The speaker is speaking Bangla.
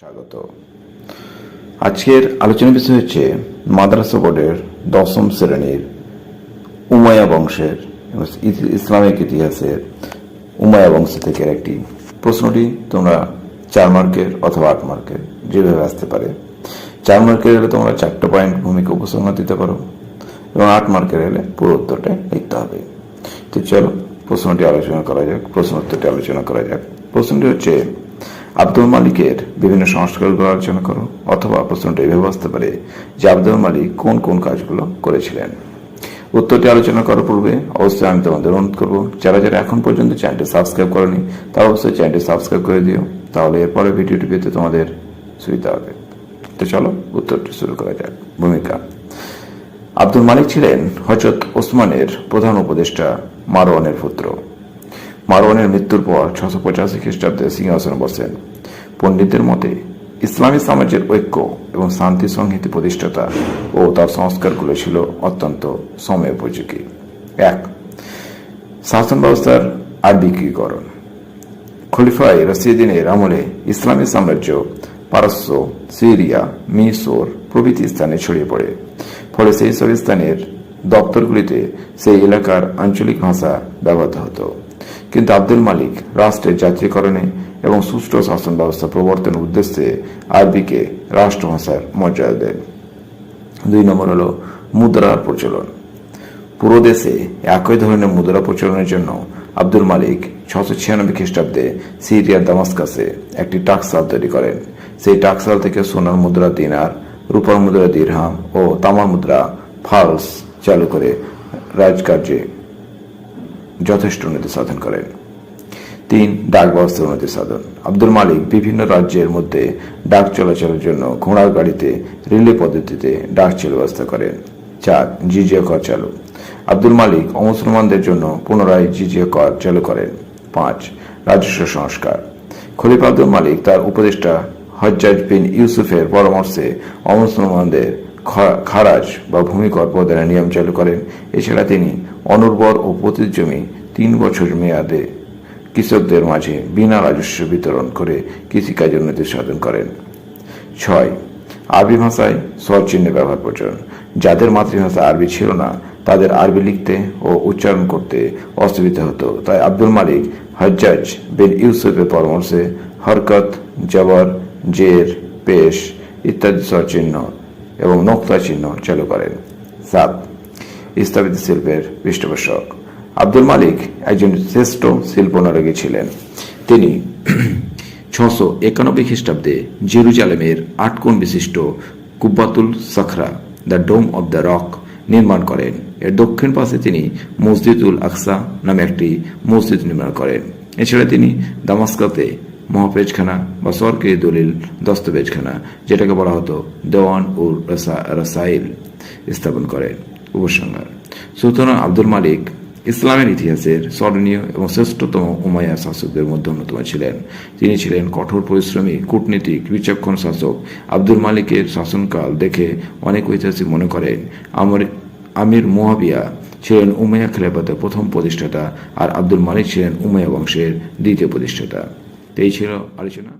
স্বাগত। আজকের আলোচনার বিষয় হচ্ছে মাদ্রাসা বোর্ডের 10ম শ্রেণীর উমাইয়া বংশের ইসলামিক ইতিহাসের উমাইয়া বংশ থেকে একটি প্রশ্নটি তোমরা 4 মার্কের অথবা 8 মার্কের যেভাবে আসতে পারে। 4 মার্কের হলে তোমরা 4টা পয়েন্ট ভূমিকা উপসংহার দিতে পারো এবং 8 মার্কের হলে পুরো উত্তরটা লিখতে হবে। তো চলো প্রশ্নটি আলোচনা করা যাক, প্রশ্ন উত্তরটি আলোচনা করা যাক। প্রশ্নটি হচ্ছে আব্দুল মালিকের বিভিন্ন সংস্কারগুলো আলোচনা করো, অথবা প্রশ্নটা এভাবে আসতে পারে যে আব্দুল মালিক কোন কোন কাজগুলো করেছিলেন। উত্তরটি আলোচনা করার পূর্বে অবশ্যই আমি তোমাদের অনুরোধ করবো, যারা যারা এখন পর্যন্ত চ্যানেলটি সাবস্ক্রাইব করেনি তারা অবশ্যই চ্যানেলটি সাবস্ক্রাইব করে দিও, তাহলে এরপরে ভিডিওটি পেতে তোমাদের সুবিধা হবে। তো চলো উত্তরটি শুরু করা যাক। ভূমিকা: আব্দুল মালিক ছিলেন হযরত ওসমানের প্রধান উপদেষ্টা মারওয়ানের পুত্র। মারওয়ানের মৃত্যুর পর 685 খ্রিস্টাব্দে সিংহাসনে বসেন। পণ্ডিতদের মতে ইসলামী সমাজের ঐক্য এবং শান্তি সংহিতি প্রতিষ্ঠাতা ও তার সংস্কারগুলো ছিল অত্যন্ত সময়োপযোগী। 1. শাসন ব্যবস্থার আরবিকীকরণ। খলিফায়ে রাশিদিনের আমলে ইসলামী সাম্রাজ্য পারস্য, সিরিয়া, মিশর প্রভৃতি স্থানে ছড়িয়ে পড়ে। ফলে সেই সব স্থানের দপ্তরগুলিতে সেই এলাকার আঞ্চলিক ভাষা ব্যবহৃত হতো। কিন্তু আব্দুল মালিক রাষ্ট্রের জাতীয়করণে এবং সুষ্ঠু শাসন ব্যবস্থা প্রবর্তনের উদ্দেশ্যে আরবিকে রাষ্ট্রভাষার মর্যাদা দেন। 2 নম্বর হল মুদ্রার প্রচলন। পুরো দেশে একই ধরনের মুদ্রা প্রচলনের জন্য আব্দুল মালিক 696 খ্রিস্টাব্দে সিরিয়ার দামাস্কাসে একটি টাকসাল তৈরি করেন। সেই টাকসাল থেকে সোনার মুদ্রা দিনার, রূপার মুদ্রা দিরহাম ও তামার মুদ্রা ফালস চালু করে রাজকার্যে যথেষ্ট উন্নতি সাধন করেন। 3. ডাক ব্যবস্থার উন্নতি সাধন। আব্দুল মালিক বিভিন্ন রাজ্যের মধ্যে ডাক চলাচলের জন্য ঘোড়ার গাড়িতে রিলে পদ্ধতিতে ডাক চালু ব্যবস্থা করেন। 4. জিজিয়া কর চালু। আব্দুল মালিক অমুসলমানদের জন্য পুনরায় জিজিয়া কর চালু করেন। 5. রাজস্ব সংস্কার। খলিফা আব্দুল মালিক তার উপদেষ্টা হজ্জাজ বিন ইউসুফের পরামর্শে অমুসলমানদের খারাজ বা ভূমিকর প্রদানের নিয়ম চালু করেন। এছাড়া তিনি অনুর্বর ও পতিত জমি 3 বছর মেয়াদে কৃষকদের মাঝে বিনা রাজস্ব বিতরণ করে কৃষিকাজে উন্নতি সাধন করেন। 6. আরবি ভাষায় স্বরচিহ্নের ব্যবহার প্রচলন। যাদের মাতৃভাষা আরবি ছিল না তাদের আরবি লিখতে ও উচ্চারণ করতে অসুবিধা হতো, তাই আব্দুল মালিক হজ্জাজ বিন ইউসুফের পরামর্শে হরকত, জবর, জের, পেশ ইত্যাদি স্বরচিহ্ন এবং নোক্তা চিহ্ন চালু করেন। 7. স্থাপিত শিল্পের পৃষ্ঠপোষক। আব্দুল মালিক একজন শ্রেষ্ঠ শিল্পনারী ছিলেন। তিনি 691 খ্রিস্টাব্দে জেরুজালেমের 8 কোণ বিশিষ্ট কুব্বাতুল সখরা, the dome of the rock নির্মাণ করেন। এর দক্ষিণ পাশে তিনি মসজিদুল আকসা নামে একটি মসজিদ নির্মাণ করেন। এছাড়া তিনি দামাস্কাতে মহাপেজখানা বা সরকারি দলিল দস্তাবেজখানা, যেটাকে বলা হতো দেওয়ান ও রাসাইল, স্থাপন করেন। উপসংহার: সুতরাং আব্দুল মালিক ইসলামের ইতিহাসের স্মরণীয় এবং শ্রেষ্ঠতম উমাইয়া শাসকদের মধ্যে অন্যতম ছিলেন। তিনি ছিলেন কঠোর পরিশ্রমী, কূটনীতিক, বিচক্ষণ শাসক। আব্দুল মালিকের শাসনকাল দেখে অনেক ঐতিহাসিক মনে করেন আমির মুয়াবিয়া ছিলেন উমাইয়া খেলাফতের প্রথম প্রতিষ্ঠাতা আর আব্দুল মালিক ছিলেন উমাইয়া বংশের দ্বিতীয় প্রতিষ্ঠাতা। এই ছিল আলোচনা।